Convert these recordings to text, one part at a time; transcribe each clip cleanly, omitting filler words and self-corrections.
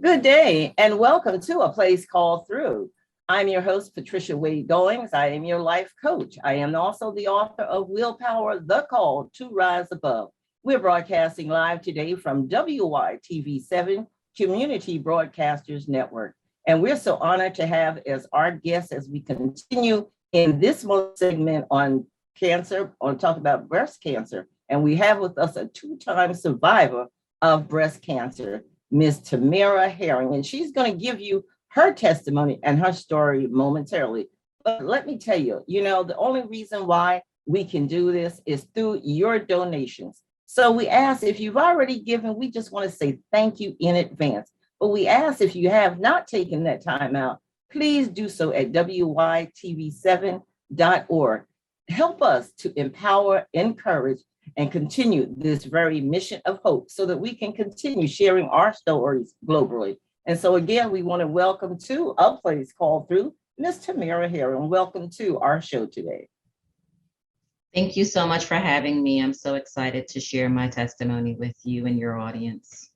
Good day and welcome to A Place Called Through. I'm your host, Patricia Goings. I am your life coach. I am also the author of Willpower, The Call to Rise Above. We're broadcasting live today from WYTV7 Community Broadcasters Network. And we're so honored to have as our guest as we continue in this segment on cancer, on talk about breast cancer. And we have with us a two-time survivor of breast cancer, Ms. Tamara Herring, and she's going to give you her testimony and her story momentarily. But let me tell you, the only reason why we can do this is through your donations. So we ask if you've already given, we just want to say thank you in advance. But we ask if you have not taken that time out, please do so at WYTV7.org. Help us to empower, encourage, and continue this very mission of hope so that we can continue sharing our stories globally. And so again, we want to welcome to A Place Called Through, Ms. Tamara Herring. Welcome to our show today. Thank you so much for having me. I'm so excited to share my testimony with you and your audience.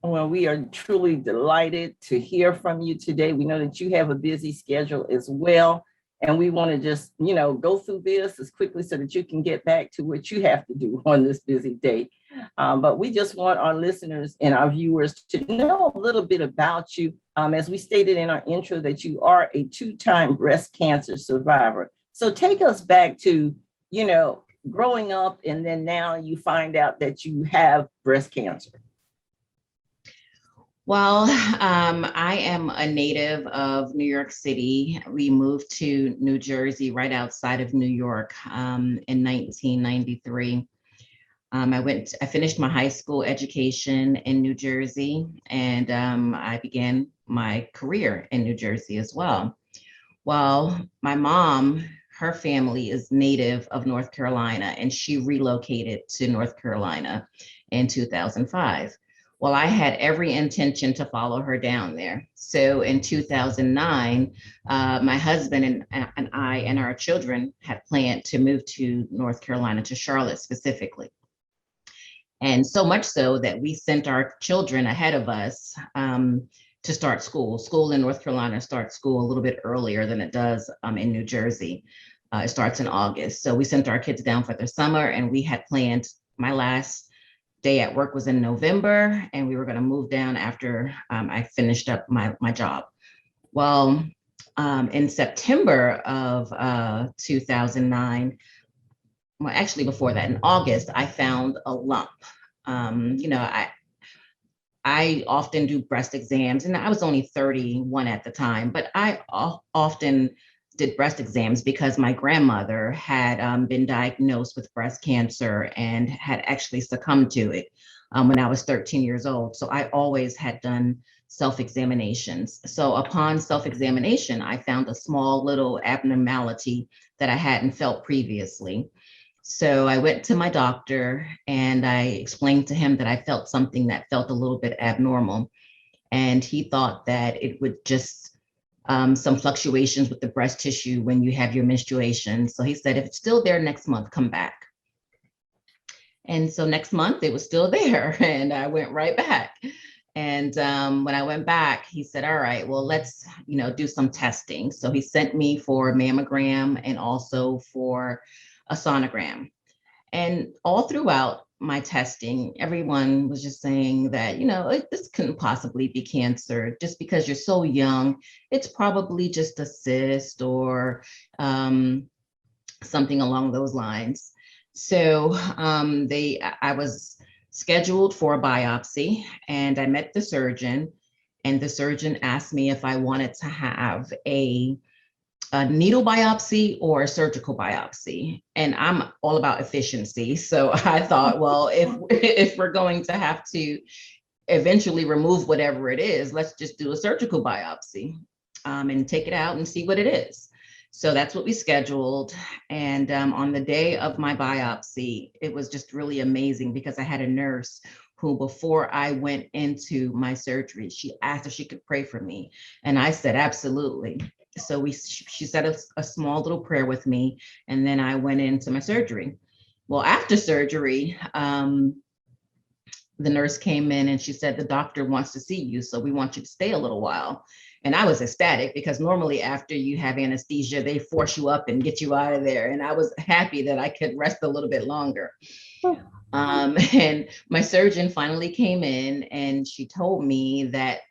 Well, we are truly delighted to hear from you today. We know that you have a busy schedule as well. And we want to just, go through this as quickly so that you can get back to what you have to do on this busy day. But we just want our listeners and our viewers to know a little bit about you. As we stated in our intro, that you are a two-time breast cancer survivor. So take us back to, growing up, and then now you find out that you have breast cancer. Well, I am a native of New York City. We moved to New Jersey right outside of New York in 1993. I finished my high school education in New Jersey, and I began my career in New Jersey as well. Well, my mom, her family is native of North Carolina, and she relocated to North Carolina in 2005. Well, I had every intention to follow her down there. So in 2009, my husband and I and our children had planned to move to North Carolina, to Charlotte specifically. And so much so that we sent our children ahead of us to start school. School in North Carolina starts school a little bit earlier than it does in New Jersey. It starts in August. So we sent our kids down for the summer, and we had planned my last day at work was in November, and we were going to move down after I finished up my job. Well, in September of 2009, well, actually before that, in August, I found a lump. I often do breast exams, and I was only 31 at the time, but I often did breast exams because my grandmother had been diagnosed with breast cancer and had actually succumbed to it when I was 13 years old. So I always had done self-examinations. So upon self-examination, I found a small little abnormality that I hadn't felt previously. So I went to my doctor and I explained to him that I felt something that felt a little bit abnormal. And he thought that it would just some fluctuations with the breast tissue when you have your menstruation. So he said, if it's still there next month, come back. And so next month it was still there, and I went right back. And when I went back, he said, all right, well, let's, do some testing. So he sent me for a mammogram and also for a sonogram. And all throughout my testing, everyone was just saying that, this couldn't possibly be cancer just because you're so young. It's probably just a cyst or something along those lines. So I was scheduled for a biopsy, and I met the surgeon, and the surgeon asked me if I wanted to have a needle biopsy or a surgical biopsy. And I'm all about efficiency. So I thought, well, if we're going to have to eventually remove whatever it is, let's just do a surgical biopsy and take it out and see what it is. So that's what we scheduled. And on the day of my biopsy, it was just really amazing because I had a nurse who, before I went into my surgery, she asked if she could pray for me. And I said, absolutely. So she said a small little prayer with me, and then I went into my surgery. Well, after surgery, the nurse came in and she said, the doctor wants to see you, so we want you to stay a little while. And I was ecstatic because normally after you have anesthesia, they force you up and get you out of there. And I was happy that I could rest a little bit longer. And my surgeon finally came in and she told me that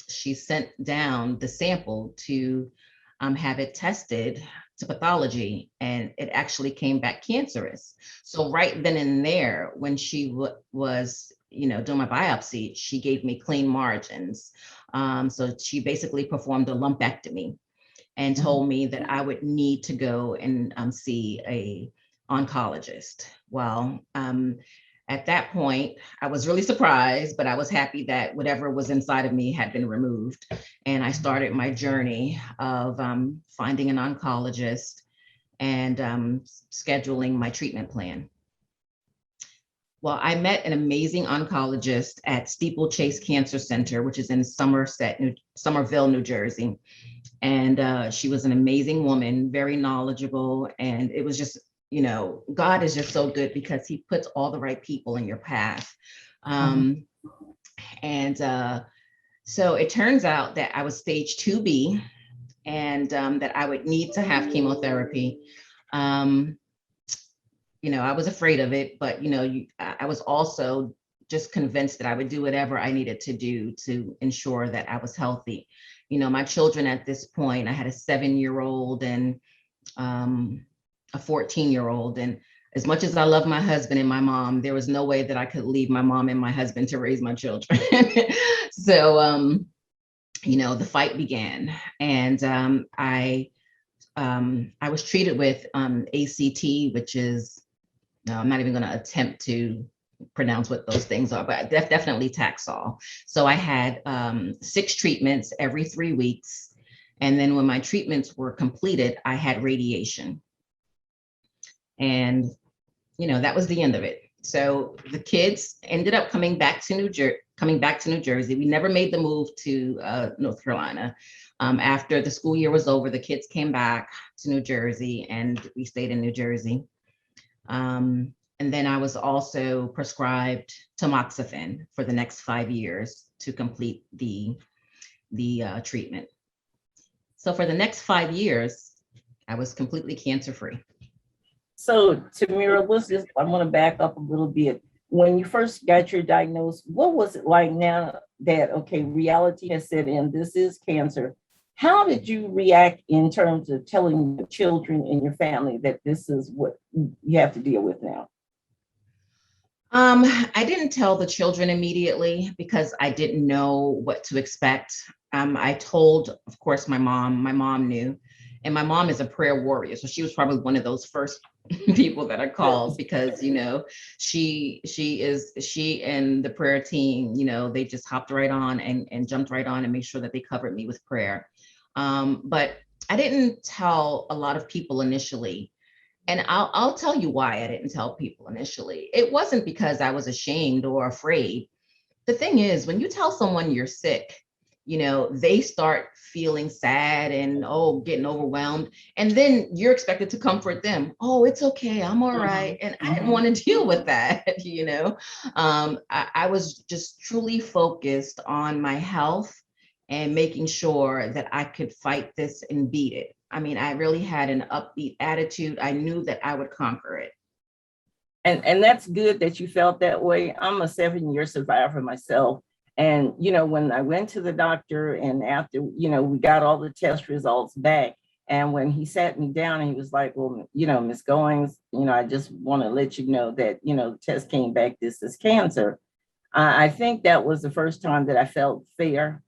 she sent down the sample to have it tested to pathology, and it actually came back cancerous. So right then and there, when she was, doing my biopsy, she gave me clean margins. So she basically performed a lumpectomy and told me that I would need to go and see a oncologist. Well, at that point, I was really surprised, but I was happy that whatever was inside of me had been removed. And I started my journey of finding an oncologist and scheduling my treatment plan. Well, I met an amazing oncologist at Steeplechase Cancer Center, which is in Somerville, New Jersey. And she was an amazing woman, very knowledgeable. And it was just, God is just so good because he puts all the right people in your path. So it turns out that I was stage 2B and that I would need to have chemotherapy. I was afraid of it, but, I was also just convinced that I would do whatever I needed to do to ensure that I was healthy. My children at this point, I had a 7-year-old and a 14-year-old. And as much as I love my husband and my mom, there was no way that I could leave my mom and my husband to raise my children. So, the fight began, and I was treated with ACT, which is, no, I'm not even going to attempt to pronounce what those things are, but definitely Taxol. So I had 6 treatments every 3 weeks. And then when my treatments were completed, I had radiation. And, that was the end of it. So the kids ended up coming back to New Jersey. We never made the move to North Carolina. After the school year was over, the kids came back to New Jersey and we stayed in New Jersey. And then I was also prescribed tamoxifen for the next 5 years to complete the treatment. So for the next 5 years, I was completely cancer-free. So Tamara, I want to back up a little bit. When you first got your diagnosis, what was it like now that, okay, reality has set in, this is cancer? How did you react in terms of telling the children in your family that this is what you have to deal with now? I didn't tell the children immediately because I didn't know what to expect. I told, of course, my mom knew, and my mom is a prayer warrior. So she was probably one of those first people that I called because, she and the prayer team, they just hopped right on and jumped right on and made sure that they covered me with prayer. But I didn't tell a lot of people initially. And I'll tell you why I didn't tell people initially. It wasn't because I was ashamed or afraid. The thing is, when you tell someone you're sick, they start feeling sad and, getting overwhelmed. And then you're expected to comfort them. Oh, it's okay. I'm all right. And I didn't want to deal with that, I was just truly focused on my health and making sure that I could fight this and beat it. I mean, I really had an upbeat attitude. I knew that I would conquer it. And that's good that you felt that way. I'm a 7-year survivor myself. And, when I went to the doctor and after, we got all the test results back. And when he sat me down and he was like, well, Ms. Goings, I just want to let you know that, the test came back, this is cancer. I think that was the first time that I felt fair.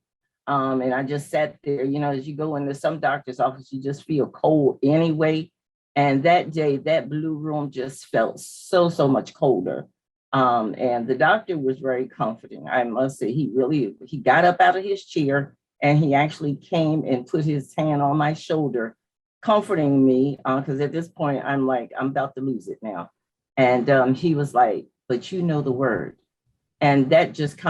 And I just sat there, as you go into some doctor's office, you just feel cold anyway. And that day, that blue room just felt so much colder. And the doctor was very comforting. I must say, he got up out of his chair and he actually came and put his hand on my shoulder, comforting me. Because at this point, I'm like, I'm about to lose it now. And he was like, but you know the word. And that just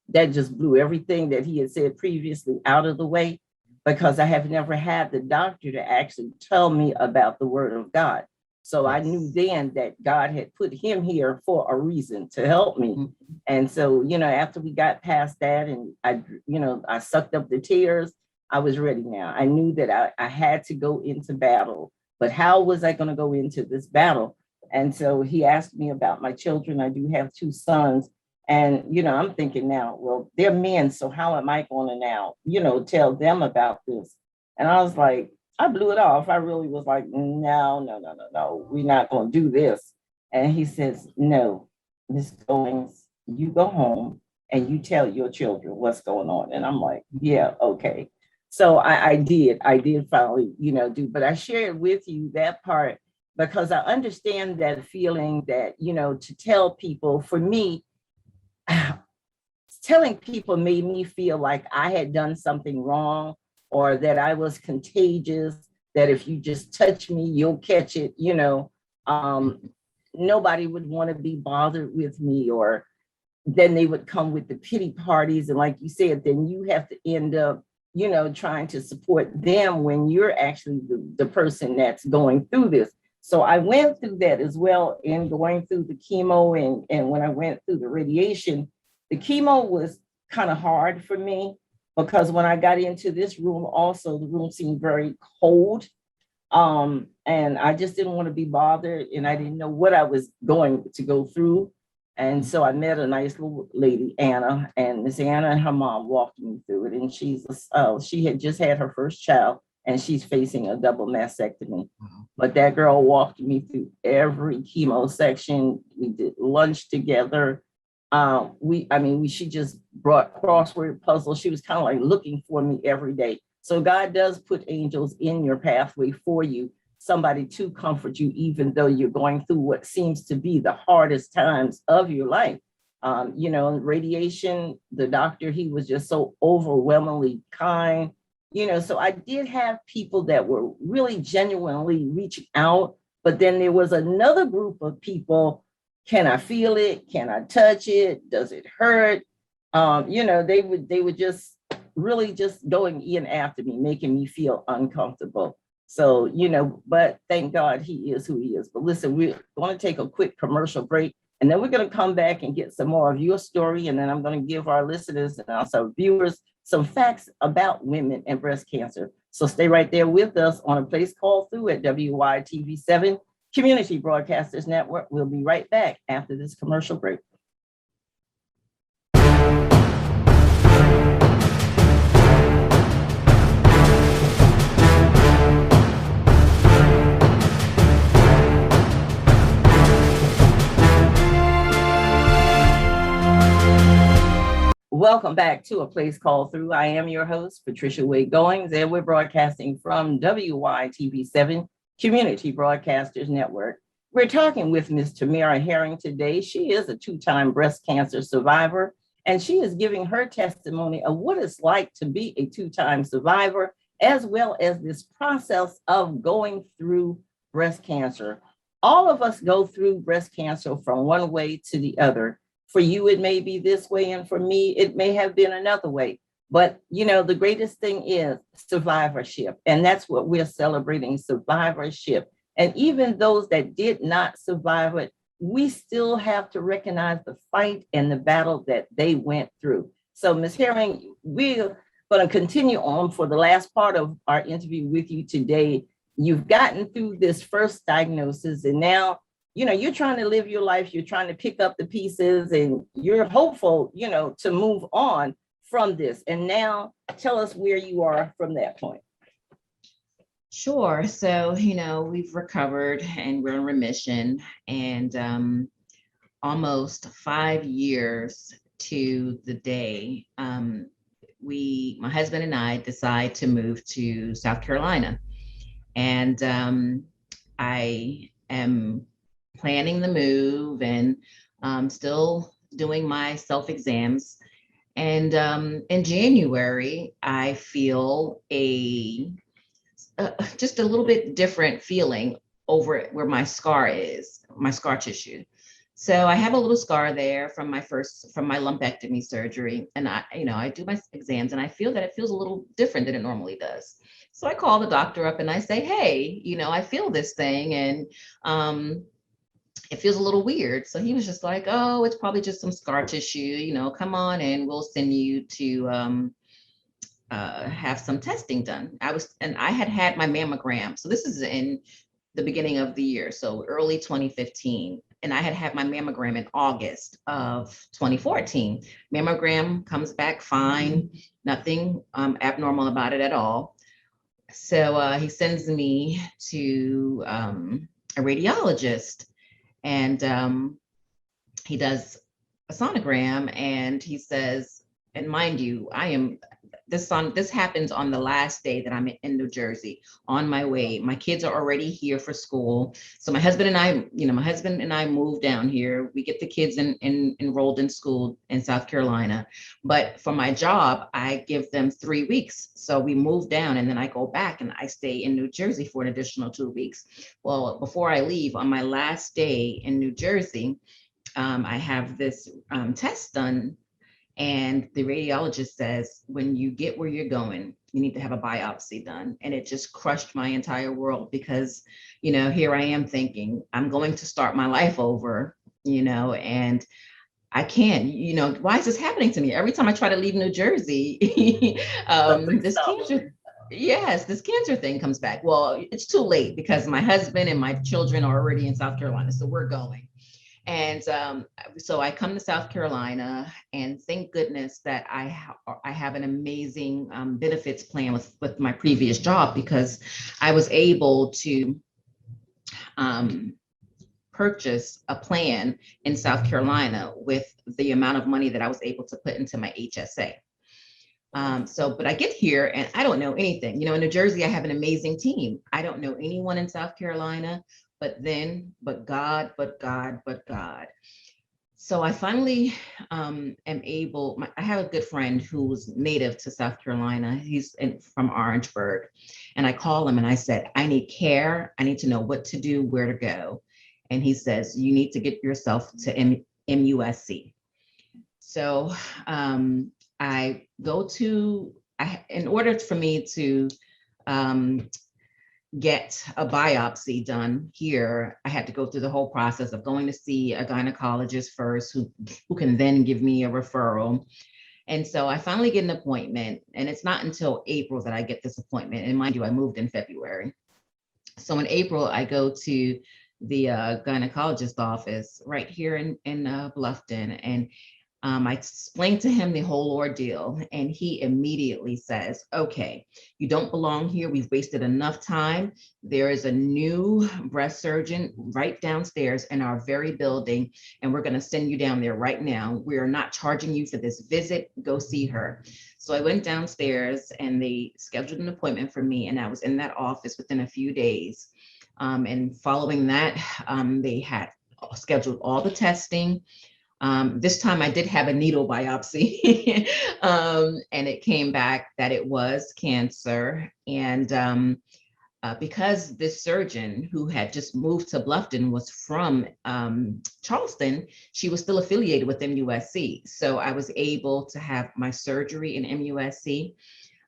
that just blew everything that he had said previously out of the way, because I have never had the doctor to actually tell me about the word of God. So I knew then that God had put him here for a reason to help me. And so, after we got past that and I sucked up the tears, I was ready now. I knew that I had to go into battle, but how was I going to go into this battle? And so he asked me about my children. I do have 2 sons. And, I'm thinking now, well, they're men. So how am I going to now, tell them about this? And I was like, I blew it off. I really was like, no, we're not going to do this. And he says, no, Miss Goings, you go home and you tell your children what's going on. And I'm like, yeah, okay. So I did finally, do, but I shared with you that part because I understand that feeling that, to tell people, for me, telling people made me feel like I had done something wrong or that I was contagious, that if you just touch me, you'll catch it, nobody would want to be bothered with me, or then they would come with the pity parties. And like you said, then you have to end up, trying to support them when you're actually the person that's going through this. So I went through that as well in going through the chemo and when I went through the radiation, the chemo was kind of hard for me because when I got into this room, also the room seemed very cold. And I just didn't want to be bothered and I didn't know what I was going to go through. And so I met a nice little lady, Anna, and Miss Anna and her mom walked me through it. And she had just had her first child and she's facing a double mastectomy. But that girl walked me through every chemo section. We did lunch together. She just brought crossword puzzles. She was kind of like looking for me every day. So God does put angels in your pathway for you, somebody to comfort you, even though you're going through what seems to be the hardest times of your life. Radiation, the doctor, he was just so overwhelmingly kind. So I did have people that were really genuinely reaching out, but then there was another group of people. Can I feel it? Can I touch it? Does it hurt? They would just really just going in after me, making me feel uncomfortable. So, but thank God he is who he is. But listen, we're going to take a quick commercial break, and then we're going to come back and get some more of your story. And then I'm going to give our listeners and also viewers some facts about women and breast cancer. So stay right there with us on A Place Called Through at WYTV7 Community Broadcasters Network. We'll be right back after this commercial break. Welcome back to A Place Called Through. I am your host, Patricia Wade Goings, and we're broadcasting from WYTV7 Community Broadcasters Network. We're talking with Ms. Tamara Herring today. She is a 2-time breast cancer survivor, and she is giving her testimony of what it's like to be a 2-time survivor, as well as this process of going through breast cancer. All of us go through breast cancer from one way to the other. For you, it may be this way, and for me, it may have been another way. But, the greatest thing is survivorship, and that's what we're celebrating, survivorship. And even those that did not survive it, we still have to recognize the fight and the battle that they went through. So, Ms. Herring, we're going to continue on for the last part of our interview with you today. You've gotten through this first diagnosis, and now you're trying to live your life, you're trying to pick up the pieces, and you're hopeful, to move on from this. And now tell us where you are from that point. Sure. So, we've recovered and we're in remission, and almost 5 years to the day, my husband and I decide to move to South Carolina. And I am planning the move and still doing my self-exams. And in January, I feel just a little bit different feeling over where my scar is, my scar tissue. So I have a little scar there from my lumpectomy surgery. And I do my exams and I feel that it feels a little different than it normally does. So I call the doctor up and I say, hey, I feel this thing and it feels a little weird. So he was just like, oh, it's probably just some scar tissue, come on and we'll send you to have some testing done. I had my mammogram. So this is in the beginning of the year, so early 2015. And I had my mammogram in August of 2014. Mammogram comes back fine, nothing abnormal about it at all. So he sends me to a radiologist, and he does a sonogram, and he says, and mind you, this happens on the last day that I'm in New Jersey on my way. My kids are already here for school. So my husband and I moved down here. We get the kids enrolled in school in South Carolina. But for my job, I give them 3 weeks. So we move down and then I go back and I stay in New Jersey for an additional 2 weeks. Well, before I leave on my last day in New Jersey, I have this test done. And the radiologist says, when you get where you're going, you need to have a biopsy done. And it just crushed my entire world because, here I am thinking, I'm going to start my life over, and I can't, why is this happening to me? Every time I try to leave New Jersey, this cancer thing comes back. Well, it's too late because my husband and my children are already in South Carolina. So we're going. And so I come to South Carolina, and thank goodness that I have an amazing benefits plan with my previous job, because I was able to purchase a plan in South Carolina with the amount of money that I was able to put into my HSA. But I get here and I don't know anything. In New Jersey, I have an amazing team. I don't know anyone in South Carolina. But God. So I finally am able, I have a good friend who's native to South Carolina. He's from Orangeburg. And I call him and I said, I need care. I need to know what to do, where to go. And he says, you need to get yourself to MUSC. So I go in order for me to get a biopsy done here, I had to go through the whole process of going to see a gynecologist first, who can then give me a referral. And so I finally get an appointment, and it's not until April that I get this appointment. And mind you, I moved in February. So in April, I go to the gynecologist office right here in Bluffton, and I explained to him the whole ordeal, and he immediately says, okay, you don't belong here. We've wasted enough time. There is a new breast surgeon right downstairs in our very building, and we're going to send you down there right now. We are not charging you for this visit. Go see her. So I went downstairs and they scheduled an appointment for me, and I was in that office within a few days. And following that, they had scheduled all the testing. This time I did have a needle biopsy and it came back that it was cancer. And because this surgeon who had just moved to Bluffton was from Charleston, she was still affiliated with MUSC. So I was able to have my surgery in MUSC.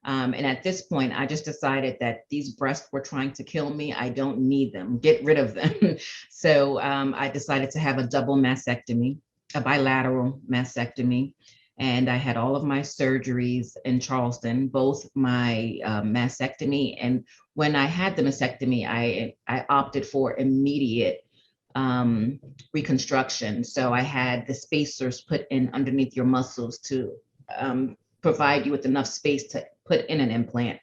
And at this point, I just decided that these breasts were trying to kill me. I don't need them. Get rid of them. So I decided to have a double mastectomy, a bilateral mastectomy. And I had all of my surgeries in Charleston, both my mastectomy. And when I had the mastectomy, I opted for immediate reconstruction. So I had the spacers put in underneath your muscles to provide you with enough space to put in an implant.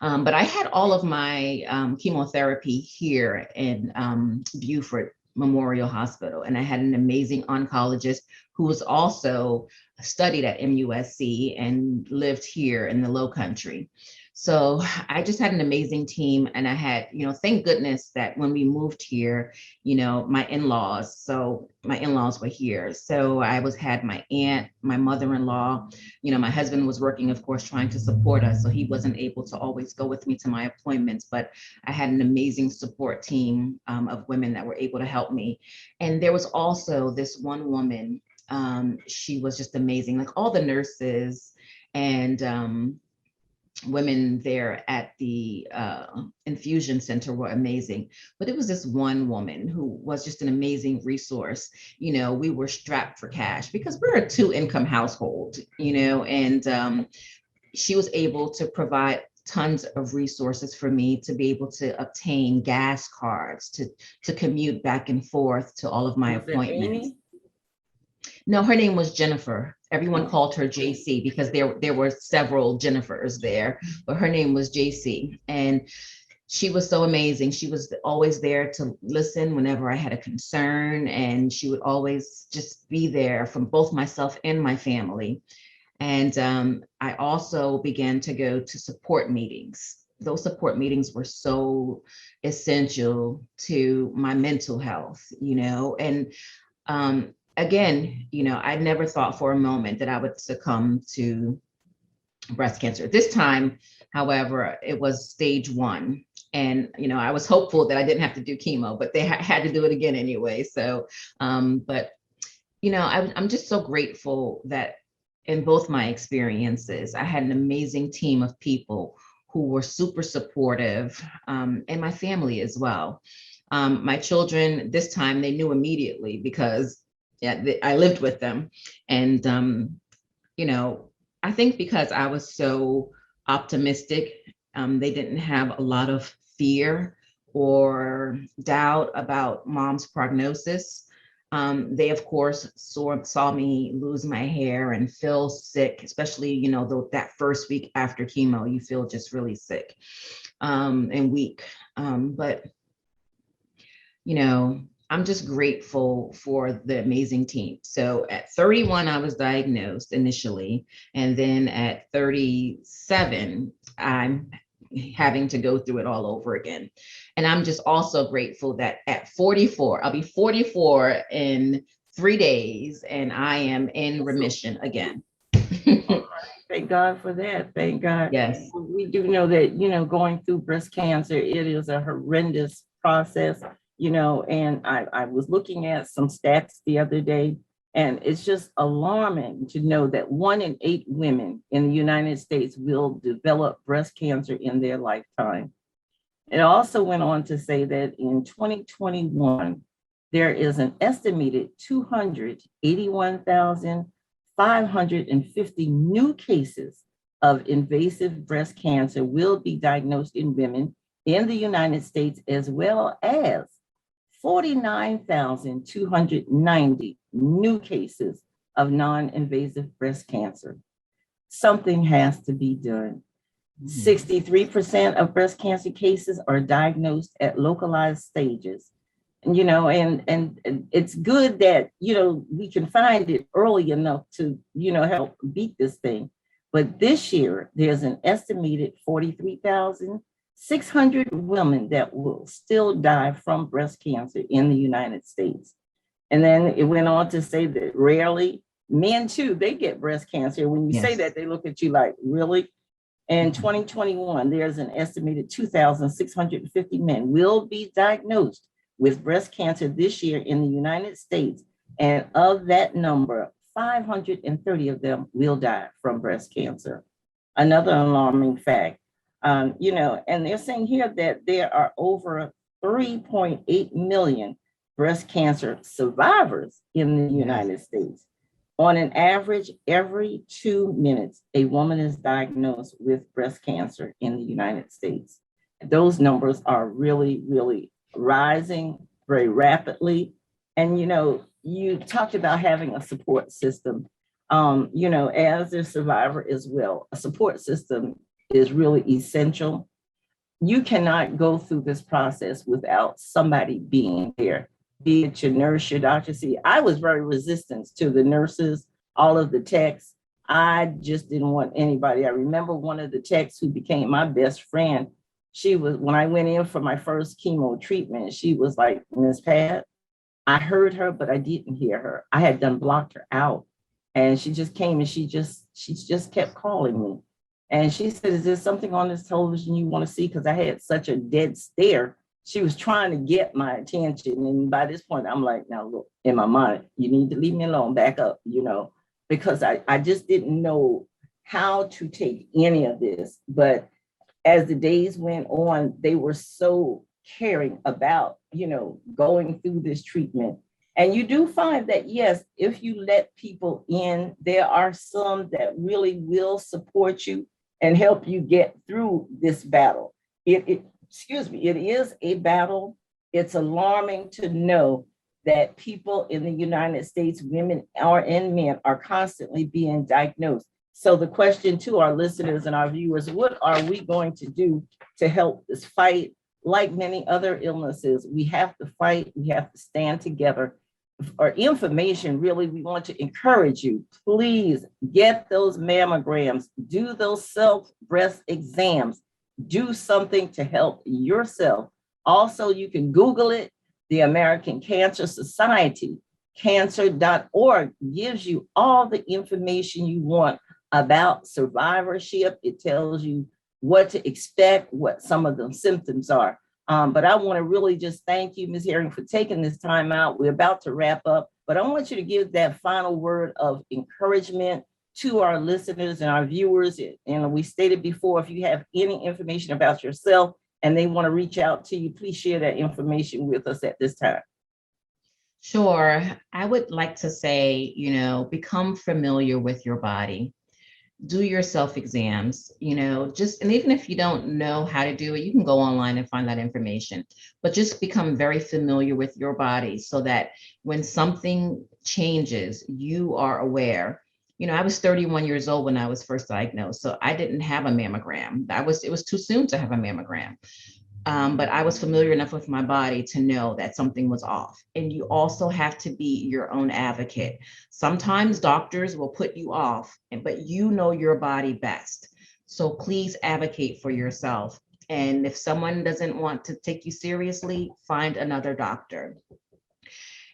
But I had all of my chemotherapy here in Beaufort Memorial Hospital, and I had an amazing oncologist who was also studied at MUSC and lived here in the Low Country. So I just had an amazing team, and I had, thank goodness that when we moved here, my in-laws were here. So I had my aunt, my mother-in-law, my husband was working, of course, trying to support us. So he wasn't able to always go with me to my appointments, but I had an amazing support team of women that were able to help me. And there was also this one woman, she was just amazing, like all the nurses and women there at the infusion center were amazing. But it was this one woman who was just an amazing resource. We were strapped for cash because we're a two-income household, and she was able to provide tons of resources for me to be able to obtain gas cards to commute back and forth to all of my appointments. No, her name was Jennifer. Everyone called her JC because there were several Jennifers there, but her name was JC. And she was so amazing. She was always there to listen whenever I had a concern, and she would always just be there from both myself and my family. And I also began to go to support meetings. Those support meetings were so essential to my mental health, and again, I never thought for a moment that I would succumb to breast cancer. This time, however, it was stage 1. And, I was hopeful that I didn't have to do chemo, but they had to do it again anyway. So, but, I'm just so grateful that in both my experiences, I had an amazing team of people who were super supportive, and my family as well. My children, this time, they knew immediately because I lived with them. And, I think because I was so optimistic, they didn't have a lot of fear or doubt about mom's prognosis. They, of course, saw me lose my hair and feel sick, especially, that first week after chemo, you feel just really sick and weak. But, I'm just grateful for the amazing team. So at 31, I was diagnosed initially. And then at 37, I'm having to go through it all over again. And I'm just also grateful that at 44, I'll be 44 in 3 days, and I am in remission again. Thank God for that. Thank God. Yes. We do know that, going through breast cancer, it is a horrendous process, and I was looking at some stats the other day, and it's just alarming to know that 1 in 8 women in the United States will develop breast cancer in their lifetime. It also went on to say that in 2021, there is an estimated 281,550 new cases of invasive breast cancer will be diagnosed in women in the United States, as well as 49,290 new cases of non-invasive breast cancer. Something has to be done. 63% of breast cancer cases are diagnosed at localized stages. And, and it's good that, we can find it early enough to, help beat this thing. But this year, there's an estimated 43,600 women that will still die from breast cancer in the United States. And then it went on to say that rarely, men too, they get breast cancer. When you say that, they look at you like, really? In 2021, there's an estimated 2,650 men will be diagnosed with breast cancer this year in the United States. And of that number, 530 of them will die from breast cancer. Another alarming fact, and they're saying here that there are over 3.8 million breast cancer survivors in the United States. On an average, every 2 minutes, a woman is diagnosed with breast cancer in the United States. Those numbers are really, really rising very rapidly. And, you talked about having a support system, as a survivor as well. A support system is really essential. You cannot go through this process without somebody being there. Be it your nurse, your doctor. See, I was very resistant to the nurses, all of the techs. I just didn't want anybody. I remember one of the techs who became my best friend. When I went in for my first chemo treatment, she was like, Miss Pat, I heard her, but I didn't hear her. I had done blocked her out. And she just came and she just kept calling me. And she said, is there something on this television you want to see? Because I had such a dead stare. She was trying to get my attention. And by this point, I'm like, now look, in my mind, you need to leave me alone, back up, because I just didn't know how to take any of this. But as the days went on, they were so caring about, going through this treatment. And you do find that, yes, if you let people in, there are some that really will support you and help you get through this battle. Excuse me, it is a battle. It's alarming to know that people in the United States, women and men, are constantly being diagnosed. So the question to our listeners and our viewers, what are we going to do to help this fight? Like many other illnesses, we have to fight, we have to stand together. For information, really, we want to encourage you, please get those mammograms, do those self-breast exams, do something to help yourself. Also, you can Google it. The American Cancer Society, cancer.org, gives you all the information you want about survivorship. It tells you what to expect, what some of the symptoms are. But I want to really just thank you, Ms. Herring, for taking this time out. We're about to wrap up, but I want you to give that final word of encouragement to our listeners and our viewers. And we stated before, if you have any information about yourself and they want to reach out to you, please share that information with us at this time. Sure. I would like to say, become familiar with your body. Do your self exams, and even if you don't know how to do it, you can go online and find that information, but just become very familiar with your body so that when something changes, you are aware. I was 31 years old when I was first diagnosed, so I didn't have a mammogram. It was too soon to have a mammogram. But I was familiar enough with my body to know that something was off. And you also have to be your own advocate. Sometimes doctors will put you off, but you know your body best. So please advocate for yourself. And if someone doesn't want to take you seriously, find another doctor.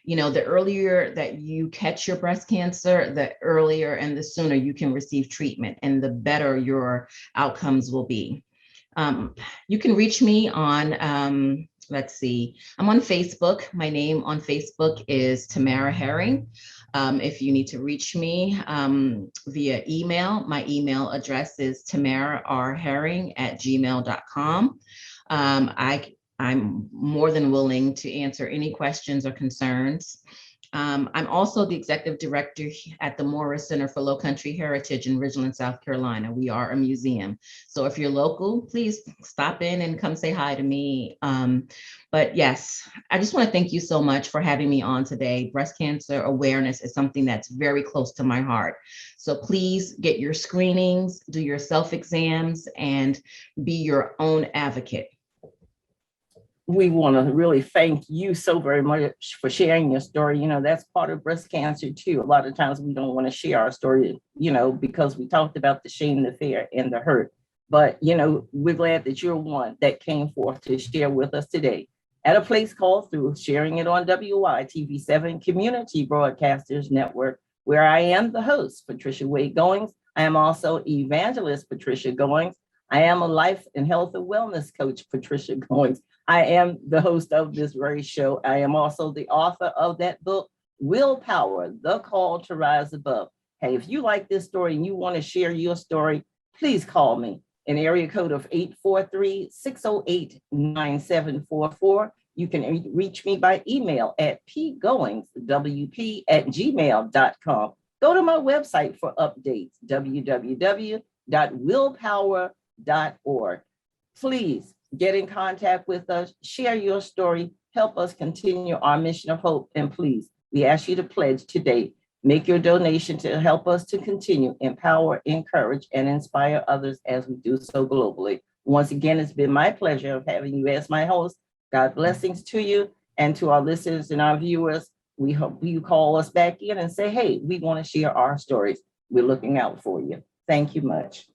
The earlier that you catch your breast cancer, the earlier and the sooner you can receive treatment, and the better your outcomes will be. You can reach me on, let's see, I'm on Facebook. My name on Facebook is Tamara Herring. If you need to reach me via email, my email address is tamararherring@gmail.com. I'm more than willing to answer any questions or concerns. I'm also the executive director at the Morris Center for Low Country Heritage in Ridgeland, South Carolina. We are a museum. So if you're local, please stop in and come say hi to me. But yes, I just want to thank you so much for having me on today. Breast cancer awareness is something that's very close to my heart. So please get your screenings, do your self-exams, and be your own advocate. We want to really thank you so very much for sharing your story. That's part of breast cancer too. A lot of times we don't want to share our story, because we talked about the shame, the fear, and the hurt. But, we're glad that you're one that came forth to share with us today at a place called Through, sharing it on WYTV7 Community Broadcasters Network, where I am the host, Patricia Wade Goings. I am also evangelist Patricia Goings. I am a life and health and wellness coach, Patricia Goings. I am the host of this very show. I am also the author of that book, Willpower, The Call to Rise Above. Hey, if you like this story and you want to share your story, please call me in area code of 843-608-9744. You can reach me by email at pgoingswp@gmail.com. Go to my website for updates, www.willpower.org. Please get in contact with us, share your story, help us continue our mission of hope. And please, we ask you to pledge today. Make your donation to help us to continue, empower, encourage, and inspire others as we do so globally. Once again, it's been my pleasure of having you as my host. God blessings to you and to our listeners and our viewers. We hope you call us back in and say, hey, we want to share our stories. We're looking out for you. Thank you much.